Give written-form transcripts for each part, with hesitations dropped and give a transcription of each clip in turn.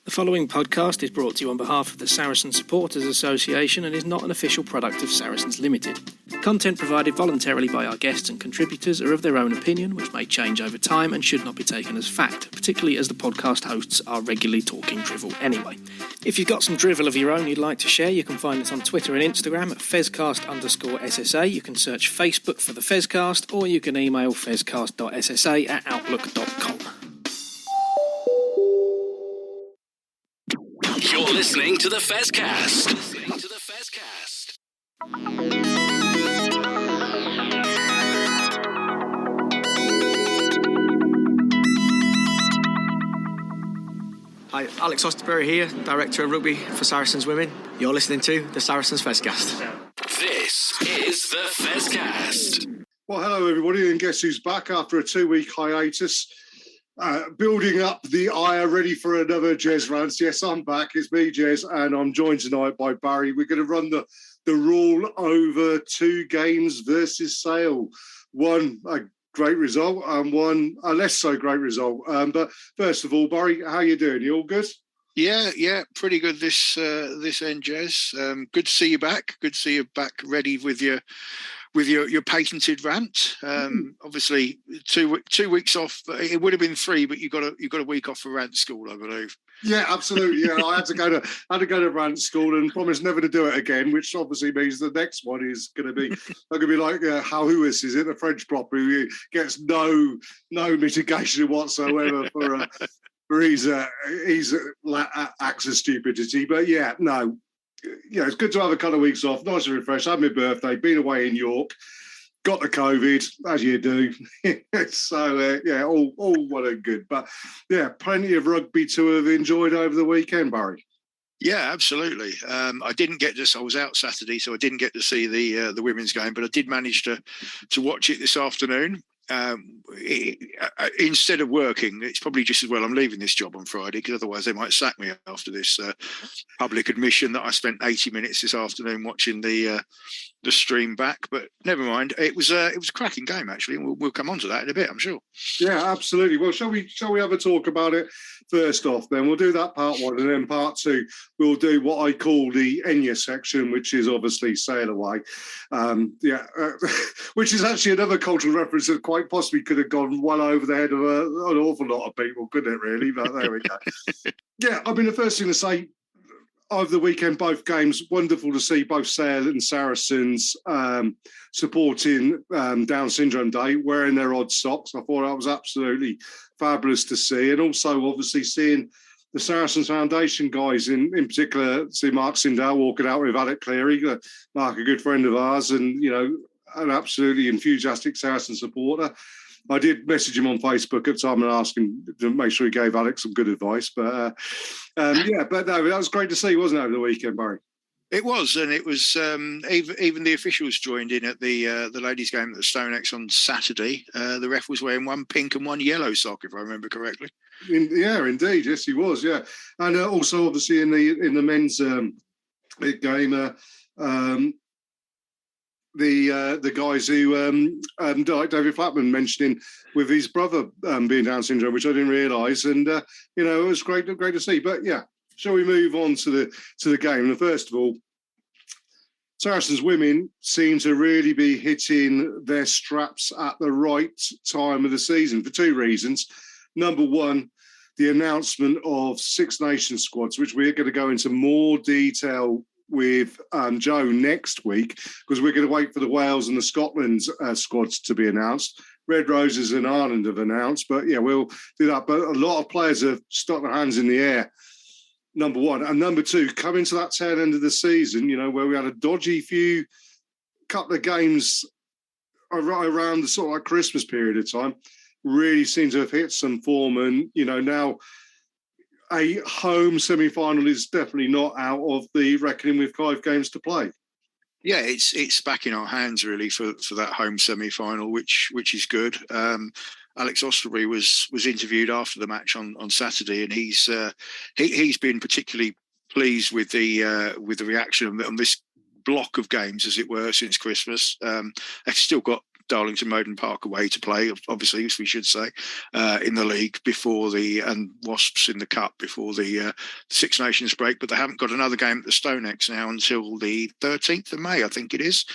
The following podcast is brought to you on behalf of the Saracen Supporters Association and is not an official product of Saracens Limited. Content provided voluntarily by our guests and contributors are of their own opinion, which may change over time and should not be taken as fact, particularly as the podcast hosts are regularly talking drivel anyway. If you've got some drivel of your own you'd like to share, you can find us on Twitter and Instagram at fezcast_SSA. You can search Facebook for the Fezcast, or you can email fezcast.ssa@outlook.com. You're listening to the Fezcast. Hi, Alex Osterberry here, Director of Rugby for Saracens Women. You're listening to the Saracens Fezcast. This is the Fezcast. Well, hello everybody, and guess who's back after a 2-week hiatus? Building up the ire, ready for another Jez rant. Yes, I'm back. It's me, Jez, and I'm joined tonight by Barry. We're going to run the rule over 2 games versus Sale. One a great result and one a less so great result. But first of all, Barry, how you doing? You all good? Yeah, pretty good this end, Jez. Good to see you back. Good to see you back, ready with your patented rant. Obviously, two weeks off. It would have been 3, but you got a week off for rant school, I believe. Yeah, absolutely. Yeah, I had to go to rant school and promised never to do it again, which obviously means the next one is going to be like Hauhuis, is it, the French prop who gets no mitigation whatsoever for his acts of stupidity. But yeah, no. Yeah, it's good to have a couple of weeks off. Nice and refreshed. Had my birthday, been away in York, got the COVID, as you do. So, all well and good. But, yeah, plenty of rugby to have enjoyed over the weekend, Barry. Yeah, absolutely. I was out Saturday, so I didn't get to see the women's game, but I did manage to watch it this afternoon. Instead of working, it's probably just as well I'm leaving this job on Friday, because otherwise they might sack me after this public admission that I spent 80 minutes this afternoon watching the stream back. But never mind, it was a cracking game actually, and we'll come on to that in a bit, I'm sure. Yeah, absolutely. Well, shall we have a talk about it first off? Then we'll do that part 1, and then part 2 we'll do what I call the Enya section, which is obviously Sail Away. Which is actually another cultural reference that quite possibly could have gone well over the head of an awful lot of people, couldn't it, really? But there we go. Yeah, I mean, the first thing to say, over the weekend, both games, wonderful to see both Sale and Saracens supporting Down Syndrome Day, wearing their odd socks. I thought that was absolutely fabulous to see. And also, obviously, seeing the Saracens Foundation guys, in particular, see Mark Sindel walking out with Alec Cleary, Mark, a good friend of ours, and, an absolutely enthusiastic Saracen supporter. I did message him on Facebook at the time and ask him to make sure he gave Alex some good advice. But but no, that was great to see, wasn't it, over the weekend, Barry? It was, and it was even the officials joined in at the ladies' game at the Stonex on Saturday. The ref was wearing one pink and one yellow sock, if I remember correctly. Indeed, yes, he was. Yeah, and also obviously in the men's game. The guys who David Flatman mentioning with his brother being Down syndrome, which I didn't realise, and it was great to see. But yeah, shall we move on to the game? And first of all, Saracens women seem to really be hitting their straps at the right time of the season for 2 reasons. Number one, the announcement of 6 Nations squads, which we're going to go into more detail with Joe next week, because we're going to wait for the Wales and the Scotland squads to be announced. Red Roses and Ireland have announced, but yeah, we'll do that. But a lot of players have stuck their hands in the air, number one. And number 2, coming to that tail end of the season, where we had a dodgy couple of games around the sort of like Christmas period of time, really seem to have hit some form. And, now a home semi-final is definitely not out of the reckoning with 5 games to play. Yeah, it's back in our hands really for that home semi-final, which is good. Alex Osterbury was interviewed after the match on Saturday, and he's been particularly pleased with the reaction on this block of games, as it were, since Christmas. They've still got Darlington Moden Park away to play, obviously, as we should say, in the league and Wasps in the Cup before the Six Nations break. But they haven't got another game at the StoneX now until the 13th of May, I think it is,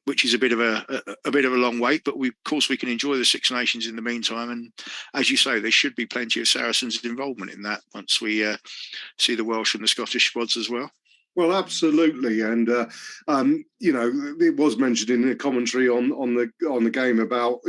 which is a bit of a long wait. But of course we can enjoy the Six Nations in the meantime. And as you say, there should be plenty of Saracens involvement in that once we see the Welsh and the Scottish squads as well. Well, absolutely, and it was mentioned in the commentary on the game about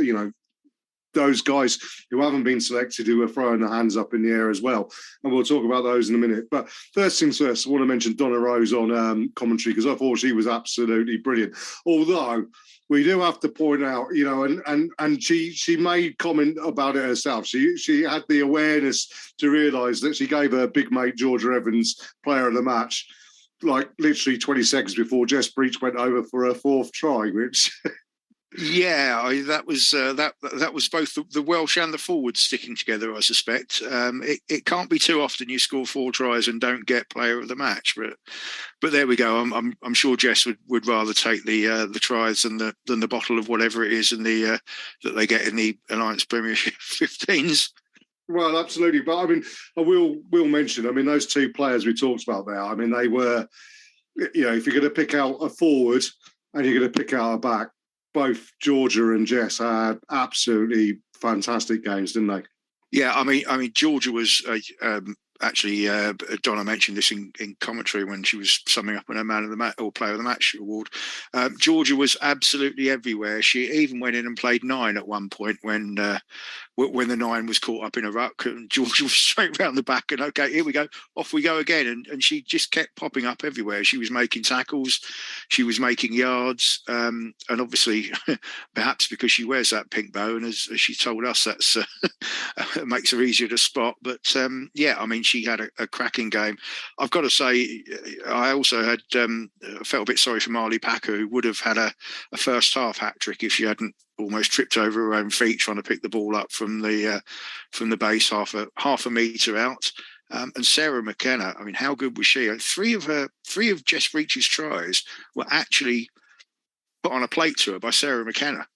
those guys who haven't been selected who are throwing their hands up in the air as well, and we'll talk about those in a minute. But first things first, I want to mention Donna Rose on commentary because I thought she was absolutely brilliant. Although we do have to point out, and she made comment about it herself. She had the awareness to realise that she gave her big mate Georgia Evans player of the match, like literally 20 seconds before Jess Breach went over for her fourth try, which. Yeah, that was both the Welsh and the forwards sticking together, I suspect. It can't be too often you score 4 tries and don't get player of the match, but there we go. I'm sure Jess would rather take the tries than the bottle of whatever it is and that they get in the Alliance Premiership 15s. Well, absolutely. But I mean, I will mention, those 2 players we talked about there, they were, if you're going to pick out a forward and you're going to pick out a back, both Georgia and Jess had absolutely fantastic games, didn't they? Yeah, Georgia was actually, Donna mentioned this in commentary when she was summing up on her man of the match or player of the match award. Georgia was absolutely everywhere. She even went in and played 9 at one point when the 9 was caught up in a ruck, and Georgia was straight round the back and okay, here we go, off we go again, and she just kept popping up everywhere. She was making tackles, she was making yards, and obviously perhaps because she wears that pink bow, and as she told us, that's it makes her easier to spot. But she had a cracking game. I've got to say, I also had felt a bit sorry for Marley Packer, who would have had a first half hat trick if she hadn't almost tripped over her own feet trying to pick the ball up from the base half a metre out. And Sarah McKenna, how good was she? 3 of Jess Breach's tries were actually put on a plate to her by Sarah McKenna.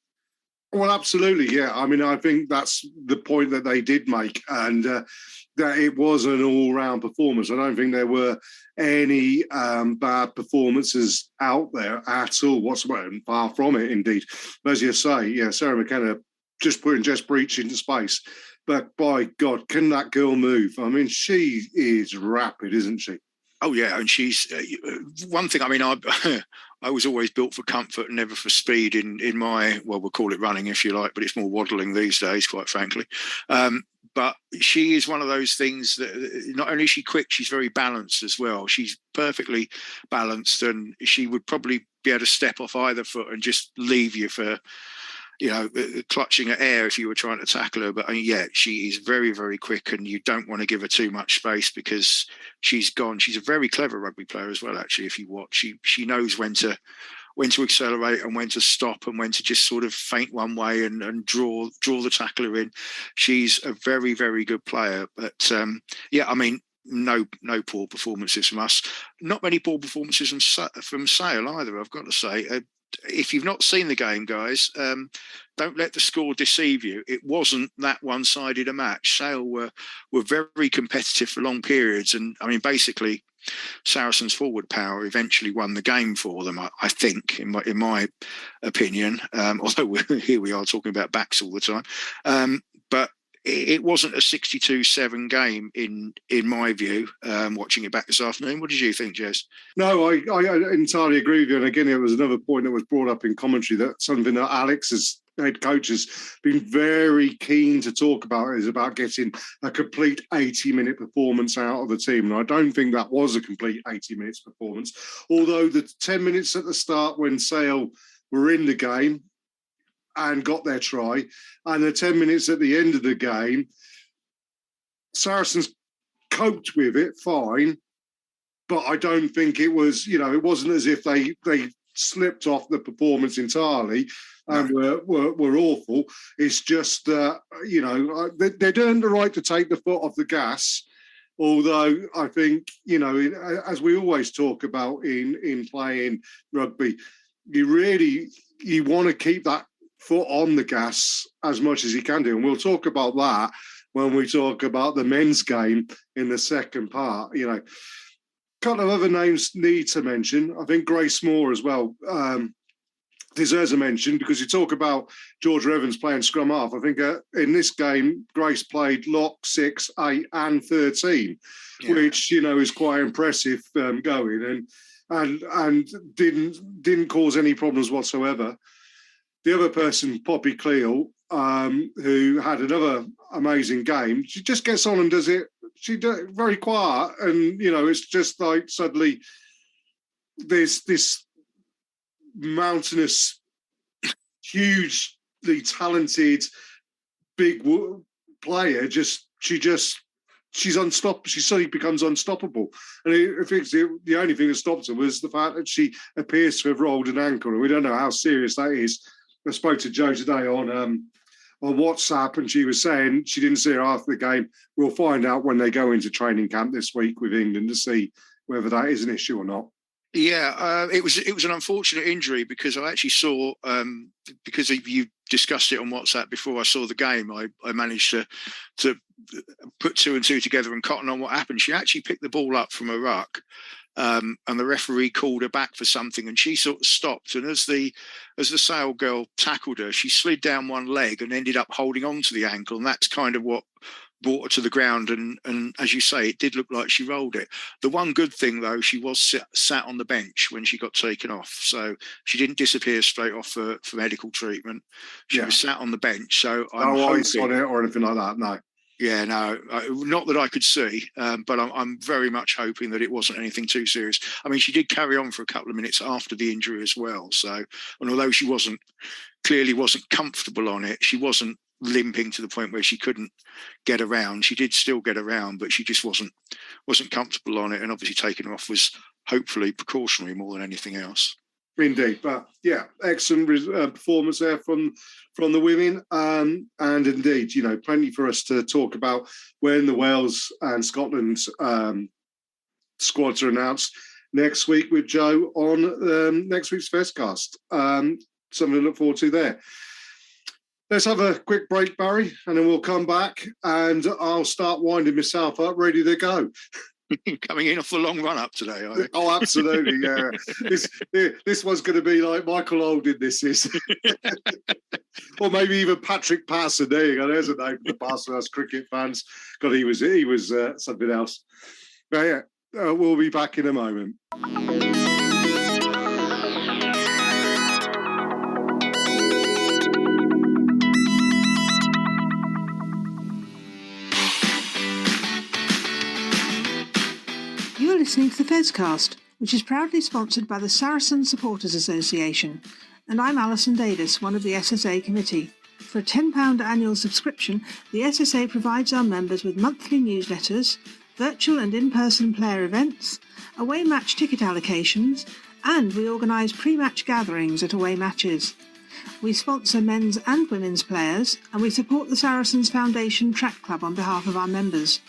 Well, absolutely, yeah. I think that's the point that they did make, and that it was an all-round performance. I don't think there were any bad performances out there at all whatsoever, and far from it, indeed. But as you say, yeah, Sarah McKenna just putting Jess Breach into space. But by God, can that girl move? She is rapid, isn't she? Oh, yeah, and she's one thing. I was always built for comfort and never for speed in my, well, we'll call it running if you like, but it's more waddling these days, quite frankly. But she is one of those things that not only is she quick, she's very balanced as well. She's perfectly balanced, and she would probably be able to step off either foot and just leave you for, clutching at air if you were trying to tackle her. But she is very, very quick, and you don't want to give her too much space because she's gone. She's a very clever rugby player as well, actually. If you watch, she knows when to accelerate and when to stop and when to just sort of feint one way and draw the tackler in. She's a very, very good player. But no poor performances from us. Not many poor performances from Sale either, I've got to say. If you've not seen the game, guys, don't let the score deceive you. It wasn't that one-sided a match. Sale were very competitive for long periods, and basically Saracens' forward power eventually won the game for them. I think, in my opinion, although here we are talking about backs all the time, but it wasn't a 62-7 game in my view, watching it back this afternoon. What did you think, Jez? No, I entirely agree with you. And again, it was another point that was brought up in commentary, that something that Alex's head coach has been very keen to talk about is about getting a complete 80-minute performance out of the team. And I don't think that was a complete 80 minutes performance. Although the 10 minutes at the start when Sale were in the game and got their try, and the 10 minutes at the end of the game, Saracens coped with it fine, but I don't think it was, it wasn't as if they slipped off the performance entirely and were awful. It's just that, they'd earned the right to take the foot off the gas, although I think, as we always talk about in playing rugby, you want to keep that foot on the gas as much as he can do. And we'll talk about that when we talk about the men's game in the second part. You know, a couple of other names need to mention. I think Grace Moore as well deserves a mention, because you talk about Georgia Evans playing scrum half. I think in this game, Grace played lock, 6, 8 and 13, which, you know, is quite impressive going and didn't cause any problems whatsoever. The other person, Poppy Cleal, who had another amazing game, she just gets on and does it. She does it very quiet, and, you know, it's just like suddenly there's this mountainous, hugely talented, big player. She's unstoppable. She suddenly becomes unstoppable. And I think the only thing that stopped her was the fact that she appears to have rolled an ankle, and we don't know how serious that is. I spoke to Jo today on WhatsApp, and she was saying she didn't see her after the game. We'll find out when they go into training camp this week with England to see whether that is an issue or not. Yeah, it was an unfortunate injury, because I actually saw, because you discussed it on WhatsApp before I saw the game, I managed to put 2 and 2 together and cotton on what happened. She actually picked the ball up from a ruck, and the referee called her back for something, and she sort of stopped. And as the Sale girl tackled her, she slid down one leg and ended up holding on to the ankle, and that's kind of what brought her to the ground, and as you say, it did look like she rolled it. The one good thing, though, she was sat on the bench when she got taken off, so she didn't disappear straight off for medical treatment. She was sat on the bench, so I'm no hoping, ice on it or anything like that, no. Yeah, no, not that I could see, but I'm very much hoping that it wasn't anything too serious. I mean, she did carry on for a couple of minutes after the injury as well, so, and although she clearly wasn't comfortable on it, she wasn't limping to the point where she couldn't get around. She did still get around, but she just wasn't comfortable on it, and obviously taking her off was hopefully precautionary more than anything else. Indeed, but yeah, excellent performance there from the women, and indeed, you know, plenty for us to talk about when the Wales and Scotland squads are announced next week with Jo on next week's Festcast. Something to look forward to there. Let's have a quick break, Barry, and then we'll come back and I'll start winding myself up, ready to go. Coming in off a long run up today, are you? Oh, absolutely, yeah. This one's going to be like Michael Olding, this is. Or maybe even Patrick Parson. There you go, there's a name for the Parson, us cricket fans. God, he was something else. But yeah, we'll be back in a moment. You're listening to the Fezcast, which is proudly sponsored by the Saracens Supporters Association, and I'm Alison Davis, one of the SSA committee. For a £10 annual subscription, the SSA provides our members with monthly newsletters, virtual and in-person player events, away match ticket allocations, and we organise pre-match gatherings at away matches. We sponsor men's and women's players, and we support the Saracens Foundation Track Club on behalf of our members.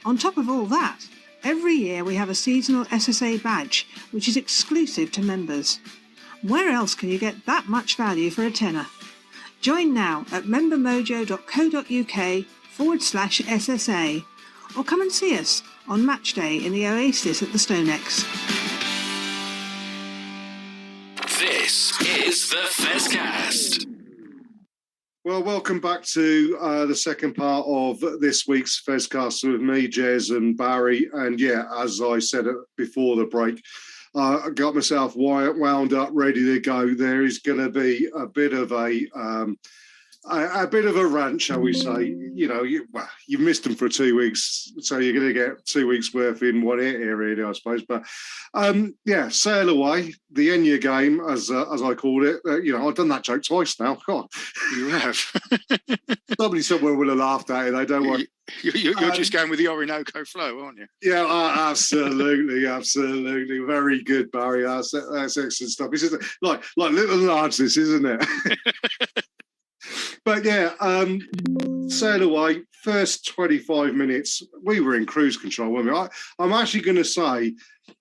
On top of all that, every year we have a seasonal SSA badge, which is exclusive to members. Where else can you get that much value for a tenner? Join now at membermojo.co.uk/SSA, or come and see us on match day in the Oasis at the Stonex. This is the Fezcast. Well, welcome back to the second part of this week's Fezcast with me, Jez and Barry. And yeah, as I said before the break, I got myself wound up, ready to go. There is going to be a bit of a rant, shall we say. You know, you've missed them for 2 weeks, so you're going to get 2 weeks worth in one ear, really, I suppose. But yeah, sail away. The Enya game, as I called it. You know, I've done that joke twice now. God, You have. somebody somewhere will have laughed at it. I don't want. You're just going with the Orinocco flow, aren't you? Yeah, absolutely. Very good, Barry. That's excellent stuff. It's just like little large, this, isn't it? But yeah, sail away. First 25 minutes, we were in cruise control, weren't we? I'm actually going to say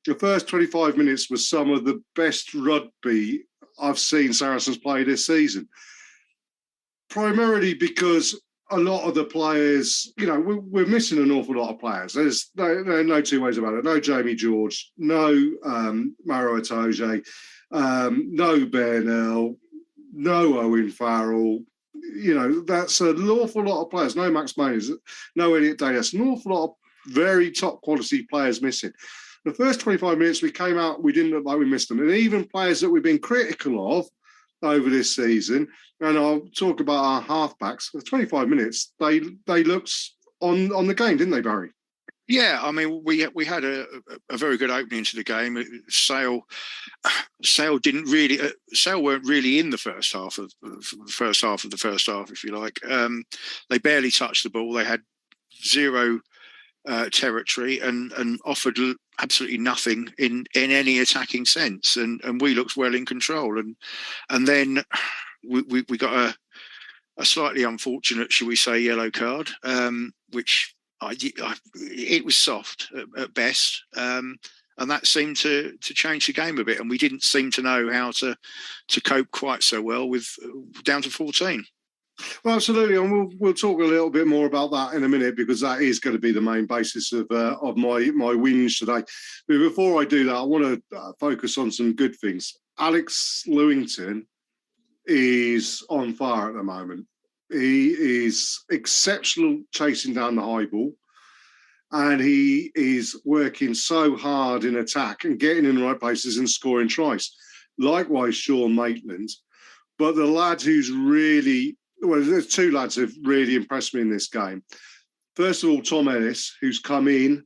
the first 25 minutes was some of the best rugby I've seen Saracens play this season. primarily because a lot of the players, we're missing an awful lot of players. There's no two ways about it. No Jamie George, no Maro Itoje, no Bernal, no Owen Farrell. That's an awful lot of players. No Max Mayers, no Elliot Davis. An awful lot of very top quality players missing. The first 25 minutes we came out, we didn't look like we missed them. And even players that we've been critical of over this season, and I'll talk about our halfbacks, for 25 minutes, they looked on the game, didn't they, Barry? Yeah, I mean, we had a very good opening to the game. Sale didn't really. Sale weren't really in the first half of the first half, if you like. They barely touched the ball. They had zero territory and offered absolutely nothing in any attacking sense. And we looked well in control. And then we got a slightly unfortunate, shall we say, yellow card, which. It was soft at best, and that seemed to change the game a bit. And we didn't seem to know how to cope quite so well with down to 14. Well, absolutely, and we'll talk a little bit more about that in a minute, because that is going to be the main basis of my whinge today. But before I do that, I want to focus on some good things. Alex Lewington is on fire at the moment. He is exceptional chasing down the high ball, and he is working so hard in attack and getting in the right places and scoring tries. Likewise, Sean Maitland. But the lad who's really, well, there's two lads who've really impressed me in this game. First of all, Tom Ellis, who's come in,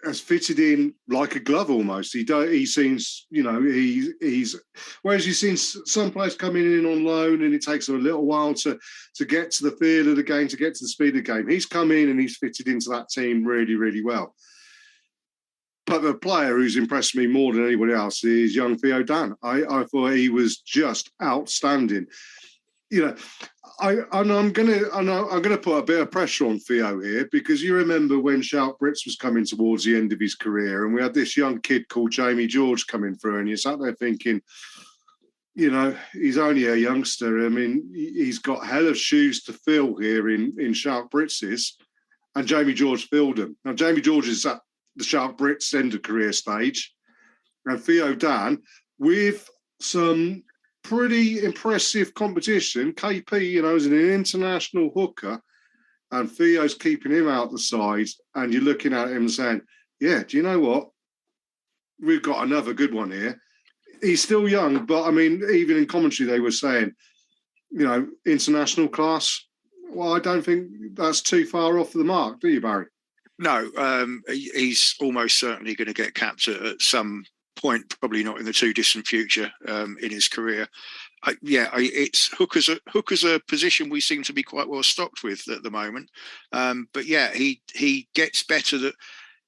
has fitted in like a glove almost. He seems, he's whereas you've seen some players coming in on loan and it takes them a little while to get to the feel of the game, to get to the speed of the game. He's come in and he's fitted into that team really, really well. But the player who's impressed me more than anybody else is young Theo Dan. I thought he was just outstanding. I'm gonna put a bit of pressure on Theo here, because you remember when Shout Brits was coming towards the end of his career, and we had this young kid called Jamie George coming through, and you sat there thinking, he's only a youngster. I mean, he's got hell of shoes to fill here in Shout Brits's, and Jamie George filled them. Now Jamie George is at the Shout Brits end of career stage, and Theo Dan with some pretty impressive competition. KP, is an international hooker, and Theo's keeping him out the side, and you're looking at him saying, yeah, do you know what? We've got another good one here. He's still young, but I mean, even in commentary, they were saying, international class. Well, I don't think that's too far off the mark, do you, Barry? No, he's almost certainly going to get capped at some point, probably not in the too distant future in his career. It's hooker's a position we seem to be quite well stocked with at the moment. But yeah, he gets better.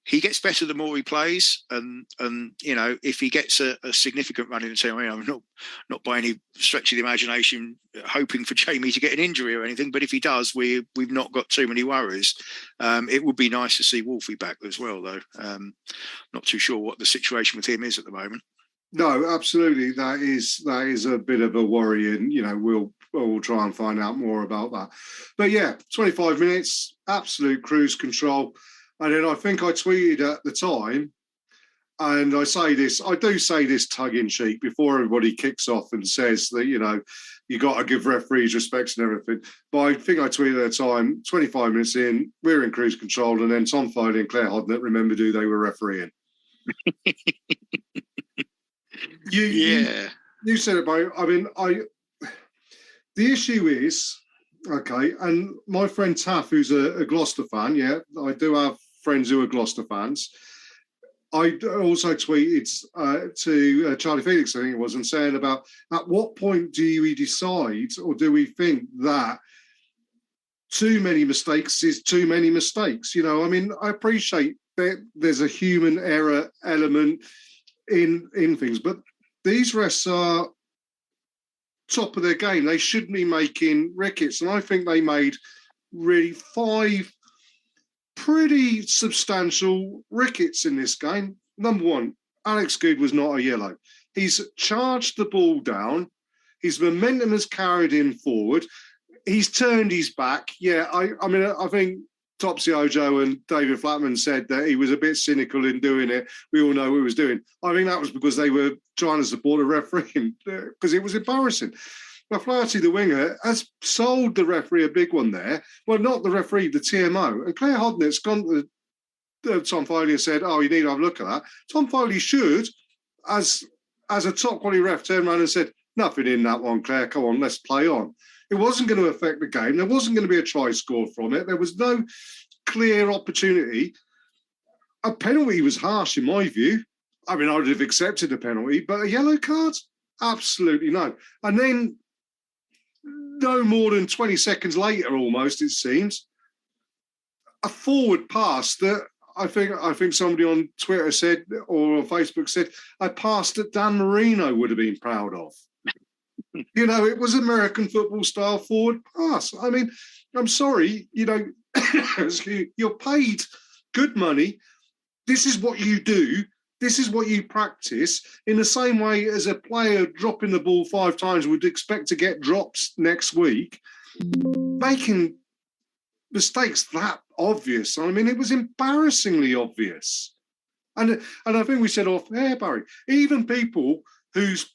He gets better the more he plays, and if he gets a significant run in the team, I'm not by any stretch of the imagination hoping for Jamie to get an injury or anything, but if he does, we've not got too many worries. It would be nice to see Wolfie back as well, though. Not too sure what the situation with him is at the moment. No, absolutely, that is a bit of a worry, and we'll try and find out more about that. But yeah, 25 minutes, absolute cruise control. And then I think I tweeted at the time, and I do say this tongue-in-cheek before everybody kicks off and says that, you got to give referees respect and everything. But I think I tweeted at the time, 25 minutes in, we're in cruise control, and then Tom Foley and Claire Hodnett remembered who they were refereeing. You said it, Bo. I mean, the issue is, okay, and my friend Taff, who's a Gloucester fan, yeah, I do have friends who are Gloucester fans. I also tweeted to Charlie Felix, I think it was, and saying about at what point do we decide, or do we think that too many mistakes is too many mistakes? I mean, I appreciate that there's a human error element in things, but these refs are top of their game. They shouldn't be making rickets, and I think they made really 5 pretty substantial rickets in this game. Number one, Alex Good was not a yellow. He's charged the ball down. His momentum has carried him forward. He's turned his back. Yeah, I mean, I think Topsy Ojo and David Flatman said that he was a bit cynical in doing it. We all know what he was doing. I think that was because they were trying to support a referee because it was embarrassing. Now, Flaherty, the winger, has sold the referee a big one there. Well, not the referee, the TMO. And Claire Hodnett's gone to Tom Foley and said, oh, you need to have a look at that. Tom Foley should, as a top quality ref, turn around and said, nothing in that one, Claire. Come on, let's play on. It wasn't going to affect the game. There wasn't going to be a try scored from it. There was no clear opportunity. A penalty was harsh in my view. I mean, I would have accepted a penalty, but a yellow card? Absolutely no. And then no more than 20 seconds later, almost, it seems, a forward pass that I think somebody on Twitter said, or on Facebook said, a pass that Dan Marino would have been proud of. You know, it was American football style forward pass. I mean, I'm sorry, you know, you're paid good money. This is what you do. This is what you practice, in the same way as a player dropping the ball 5 times would expect to get drops next week. Making mistakes that obvious. I mean, it was embarrassingly obvious. And I think we said off air, Barry, even people whose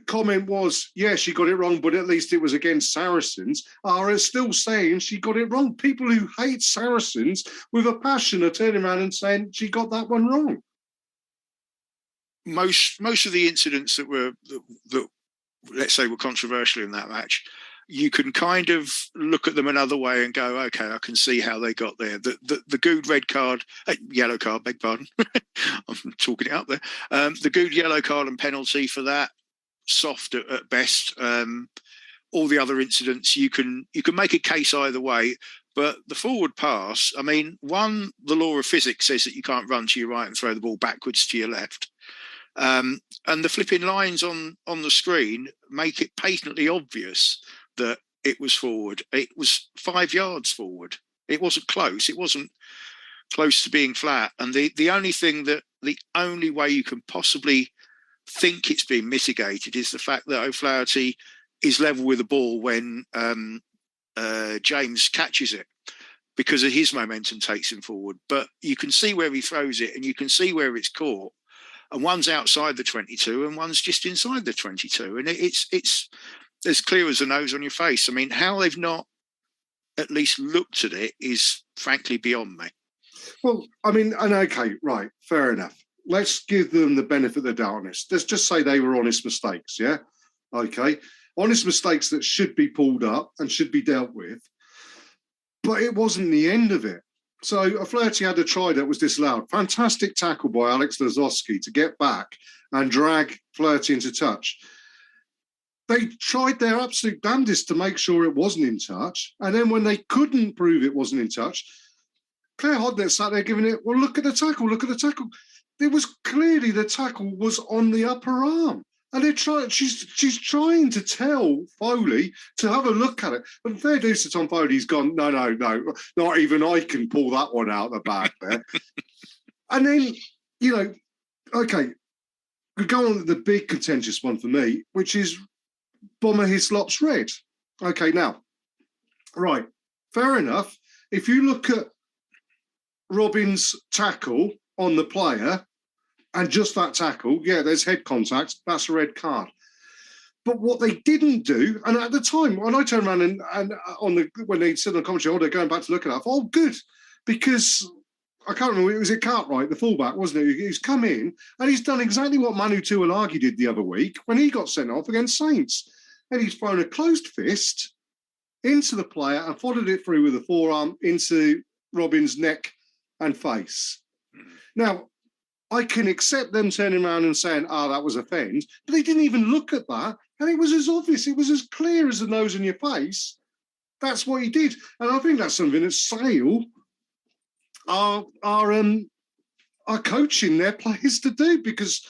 comment was, yeah, she got it wrong, but at least it was against Saracens, are still saying she got it wrong. People who hate Saracens with a passion are turning around and saying she got that one wrong. Most of the incidents that let's say were controversial in that match, you can kind of look at them another way and go, okay, I can see how they got there. The good yellow card, beg pardon, I'm talking it up there. The good yellow card and penalty for that, soft at best. All the other incidents, you can make a case either way. But the forward pass, I mean, the law of physics says that you can't run to your right and throw the ball backwards to your left. And the flipping lines on the screen make it patently obvious that it was forward. It was 5 yards forward. It wasn't close. It wasn't close to being flat. And the only way you can possibly think it's been mitigated is the fact that O'Flaherty is level with the ball when James catches it, because of his momentum takes him forward. But you can see where he throws it and you can see where it's caught. And one's outside the 22 and one's just inside the 22. And it's as clear as the nose on your face. I mean, how they've not at least looked at it is frankly beyond me. Well, I mean, and okay, right, fair enough. Let's give them the benefit of the doubt on this. Let's just say they were honest mistakes, yeah? Okay. Honest mistakes that should be pulled up and should be dealt with. But it wasn't the end of it. So Flaherty had a try that was disallowed. Fantastic tackle by Alex Lazowski to get back and drag Flaherty into touch. They tried their absolute damnedest to make sure it wasn't in touch. And then when they couldn't prove it wasn't in touch, Claire Hodnett sat there giving it, well, look at the tackle, look at the tackle. It was clearly the tackle was on the upper arm. And she's trying to tell Foley to have a look at it. And fair dues to Tom Foley, he's gone, no, not even I can pull that one out the bag there. And then, you know, okay, we go on to the big contentious one for me, which is Bomber Hislop's red. Okay, now, right, fair enough. If you look at Robin's tackle on the player, and just that tackle, yeah, there's head contact, that's a red card. But what they didn't do, and at the time, when I turned around and when they said on the commentary, oh, they're going back to look at it, I thought, oh, good, because I can't remember, it was Cartwright, the fullback, wasn't it? He's come in and he's done exactly what Manu Tuilagi did the other week when he got sent off against Saints. And he's thrown a closed fist into the player and followed it through with a forearm into Robin's neck and face. Now, I can accept them turning around and saying, that was offend, but they didn't even look at that. And it was as obvious, it was as clear as the nose on your face. That's what he did. And I think that's something that Sale are coaching their players to do, because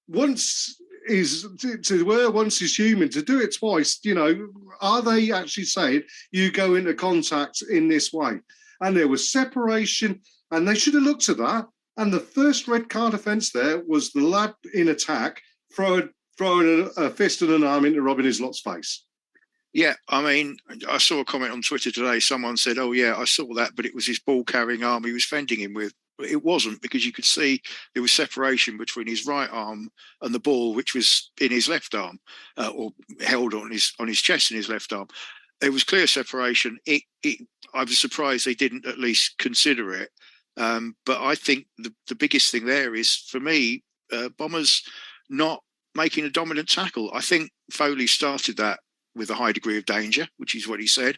once is human, to do it twice, you know, are they actually saying you go into contact in this way? And there was separation, and they should have looked at that. And the first red card offence there was the lad in attack throwing a fist and an arm into Robin Islot's face. Yeah, I mean, I saw a comment on Twitter today. Someone said, "Oh yeah, I saw that, but it was his ball-carrying arm he was fending him with." But it wasn't, because you could see there was separation between his right arm and the ball, which was in his left arm, or held on his chest in his left arm. There was clear separation. I was surprised they didn't at least consider it. But I think the biggest thing there is, for me, Bombers not making a dominant tackle. I think Foley started that with a high degree of danger, which is what he said.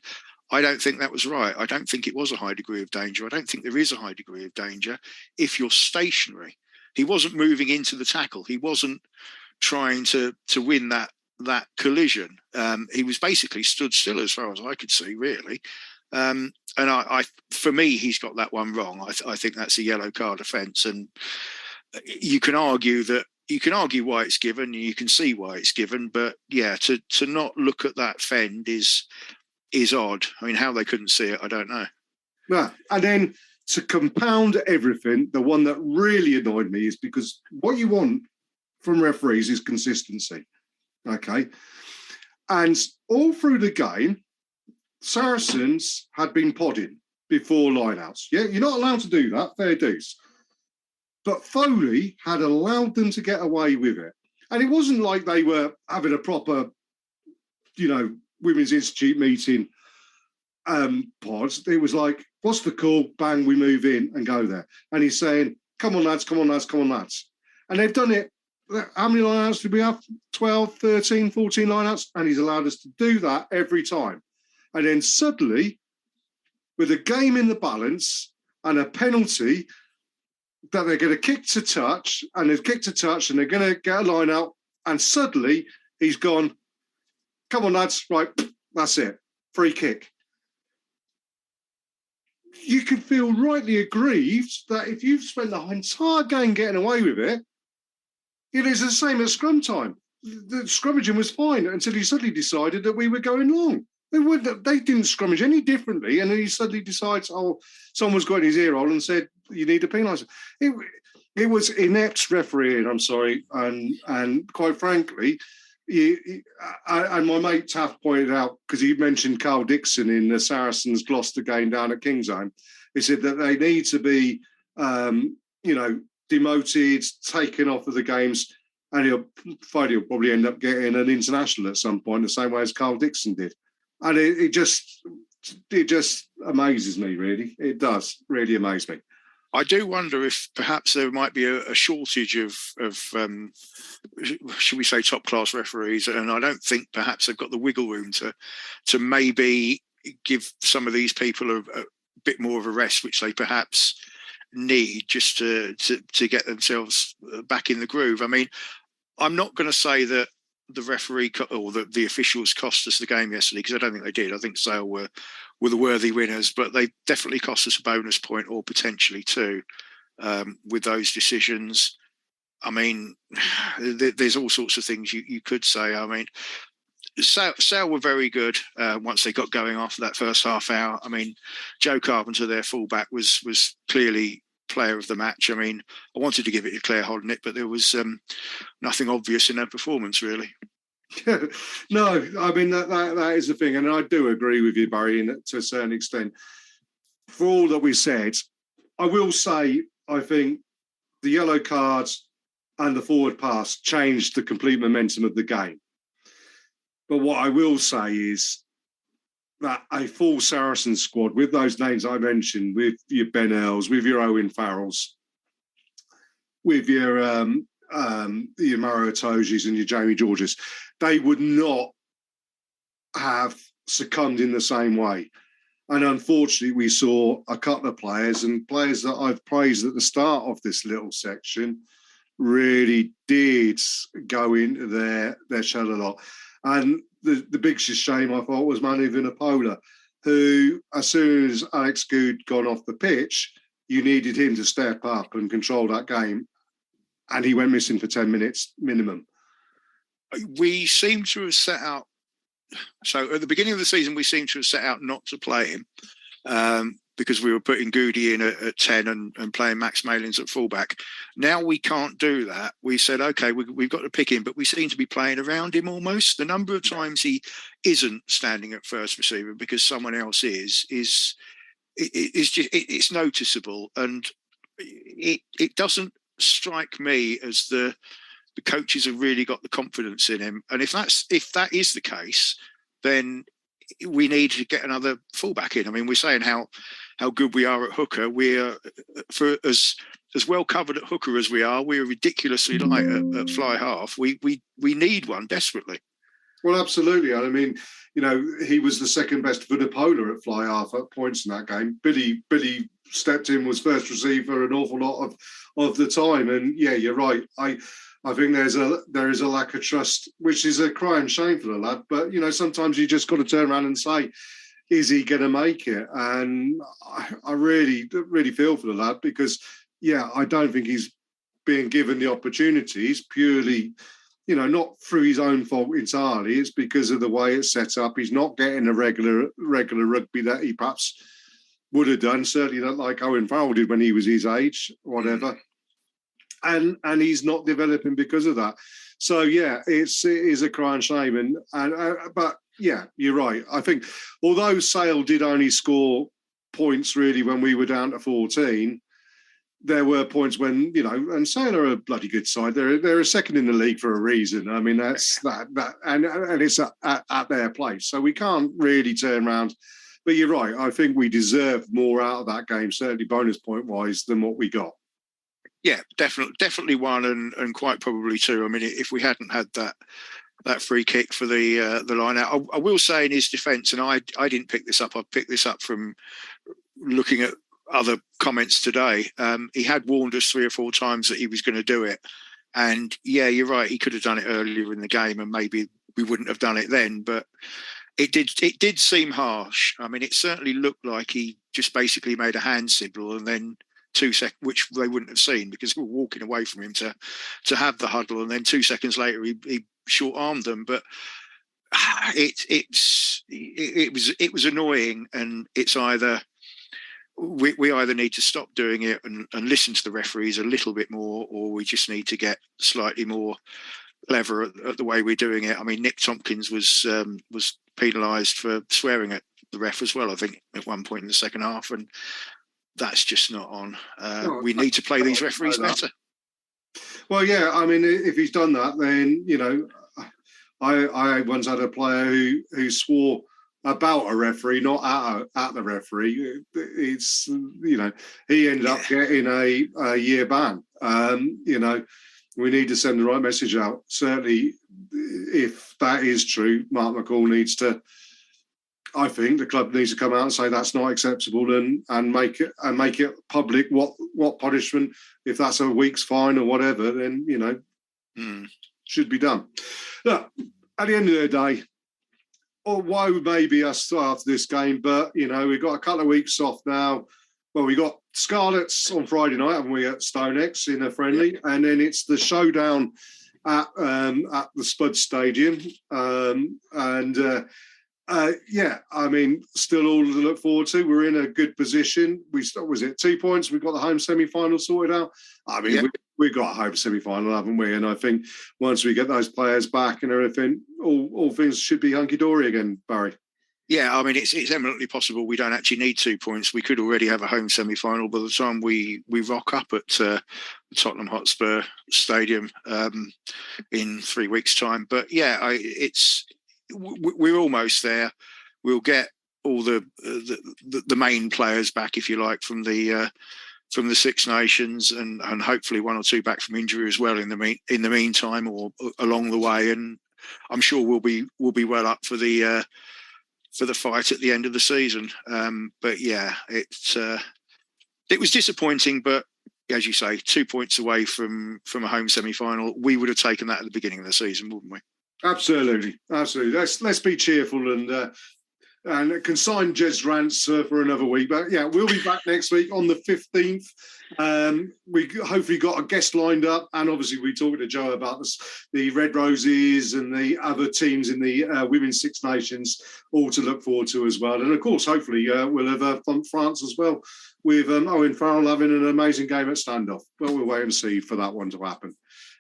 I don't think that was right. I don't think it was a high degree of danger. I don't think there is a high degree of danger if you're stationary. He wasn't moving into the tackle. He wasn't trying to win that collision. He was basically stood still, as far as I could see, really. And I for me, he's got that one wrong. I think that's a yellow card offence, and you can argue why it's given. You can see why it's given, but yeah, to not look at that fend is odd. I mean, how they couldn't see it, I don't know. Yeah, and then to compound everything, the one that really annoyed me is because what you want from referees is consistency. Okay, and all through the game, Saracens had been podding before lineouts. Yeah, you're not allowed to do that. Fair dues. But Foley had allowed them to get away with it. And it wasn't like they were having a proper, Women's Institute meeting pods. It was like, what's the call? Bang, we move in and go there. And he's saying, come on, lads, come on, lads, come on, lads. And they've done it. How many lineouts did we have? 12, 13, 14 lineouts? And he's allowed us to do that every time. And then suddenly, with a game in the balance and a penalty, that they're going to kick to touch, and they've kicked to touch, and they're going to get a line out, and suddenly he's gone, come on, lads, right, that's it, free kick. You can feel rightly aggrieved that if you've spent the entire game getting away with it, it is the same as scrum time. The scrummaging was fine until he suddenly decided that we were going long. They didn't scrummage any differently, and then he suddenly decides, oh, someone's got in his ear hole and said, you need a penaliser. It was inept refereeing, I'm sorry, and quite frankly, and my mate Taff pointed out, because he mentioned Carl Dixon in the Saracens Gloucester game down at Kingsholm, he said that they need to be, demoted, taken off of the games, and he'll probably end up getting an international at some point, the same way as Carl Dixon did. And it just amazes me, really. It does really amaze me. I do wonder if perhaps there might be a shortage of should we say, top class referees, and I don't think perhaps they've got the wiggle room to maybe give some of these people a bit more of a rest, which they perhaps need just to get themselves back in the groove. I mean, I'm not going to say that the referee or the officials cost us the game yesterday, because I don't think they did. I think Sale were the worthy winners, but they definitely cost us a bonus point, or potentially two, with those decisions. I mean, there's all sorts of things you could say. I mean, Sale were very good once they got going after that first half hour. I mean, Joe Carpenter, their fullback, was clearly player of the match. I mean, I wanted to give it to Claire Hodnick, but there was nothing obvious in her performance, really. No, I mean, that is the thing. And I do agree with you, Barry, to a certain extent. For all that we said, I will say, I think the yellow cards and the forward pass changed the complete momentum of the game. But what I will say is that a full Saracen squad with those names I mentioned, with your Ben Earls, with your Owen Farrells, with your Maro Itojes and your Jamie Georges, they would not have succumbed in the same way. And unfortunately, we saw a couple of players, and players that I've praised at the start of this little section, really did go into their shell a lot. And the biggest shame, I thought, was Manu Vunipola, who, as soon as Alex Good gone off the pitch, you needed him to step up and control that game. And he went missing for 10 minutes minimum. We seem to have set out. So at the beginning of the season, we seemed to have set out not to play him. because we were putting Goody in at 10 and playing Max Malins at fullback. Now we can't do that. We said, okay, we've got to pick him, but we seem to be playing around him almost. The number of times he isn't standing at first receiver because someone else is just it's noticeable, and it doesn't strike me as the coaches have really got the confidence in him. And if that is the case, then we need to get another fullback in. I mean, we're saying how good we are at hooker. We're for as well covered at hooker as we are. We're ridiculously light at fly half. We need one desperately. Well, absolutely. I mean, he was the second best Vunipola at fly half at points in that game. Billy stepped in, was first receiver an awful lot of the time. And yeah, you're right. I think there is a lack of trust, which is a crying shame for the lad. But, sometimes you just got to turn around and say, is he going to make it? And I really, really feel for the lad because, yeah, I don't think he's being given the opportunities purely, not through his own fault entirely. It's because of the way it's set up. He's not getting a regular rugby that he perhaps would have done. Certainly not like Owen Farrell did when he was his age, whatever. And he's not developing because of that. So yeah, it is a crying shame. But yeah, you're right. I think although Sale did only score points really when we were down to 14, there were points when and Sale are a bloody good side. They're a second in the league for a reason. I mean that's that and it's at their place. So we can't really turn around. But you're right. I think we deserved more out of that game, certainly bonus point wise, than what we got. Yeah, definitely one, and quite probably two. I mean, if we hadn't had that free kick for the line out, I will say in his defence, and I didn't pick this up. I picked this up from looking at other comments today. He had warned us 3 or 4 times that he was going to do it, and yeah, you're right. He could have done it earlier in the game, and maybe we wouldn't have done it then. But it did seem harsh. I mean, it certainly looked like he just basically made a hand signal and then 2 seconds, which they wouldn't have seen because we were walking away from him to have the huddle, and then 2 seconds later he short-armed them. But it was annoying, and it's either we either need to stop doing it and listen to the referees a little bit more, or we just need to get slightly more clever at the way we're doing it. I mean, Nick Tompkins was penalised for swearing at the ref as well, I think, at one point in the second half, and that's just not on. We need to play these referees better. Well, yeah, I mean, if he's done that, then, I once had a player who swore about a referee, not at the referee. It's, he ended up getting a year ban. We need to send the right message out. Certainly, if that is true, Mark McCall needs to, I think the club needs to come out and say that's not acceptable and make it public what punishment, if that's a week's fine or whatever, then should be done. Look, at the end of the day, or why maybe us after this game, but we've got a couple of weeks off now. Well, we got Scarlets on Friday night, haven't we, at StoneX in a friendly, and then it's the showdown at the Spud Stadium, I mean, still all to look forward to. We're in a good position. Was it 2 points? We've got the home semi-final sorted out. I mean, we've got a home semi-final, haven't we? And I think once we get those players back and everything, all things should be hunky-dory again, Barry. Yeah, I mean, it's eminently possible we don't actually need 2 points. We could already have a home semi-final by the time we rock up at Tottenham Hotspur Stadium in 3 weeks' time. But yeah, we're almost there. We'll get all the main players back, if you like, from the Six Nations, and hopefully 1 or 2 back from injury as well in the meantime or along the way. And I'm sure we'll be well up for the fight at the end of the season. But yeah, it was disappointing, but as you say, 2 points away from a home semi-final. We would have taken that at the beginning of the season, wouldn't we? Absolutely. Let's be cheerful and and consign Jez rants for another week. But yeah, we'll be back next week on the 15th. We hopefully got a guest lined up, and obviously we talked to Joe about the Red Roses and the other teams in the Women's Six Nations, all to look forward to as well. And of course, hopefully we'll have France as well, with Owen Farrell having an amazing game at standoff. Well, we'll wait and see for that one to happen.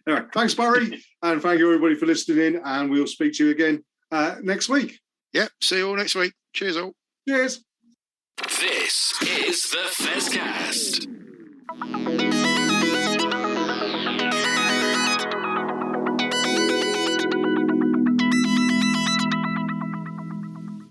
Anyway, thanks, Barry, and thank you everybody for listening in, and we'll speak to you again next week. Yep, see you all next week. Cheers all. Cheers. This is the Fezcast.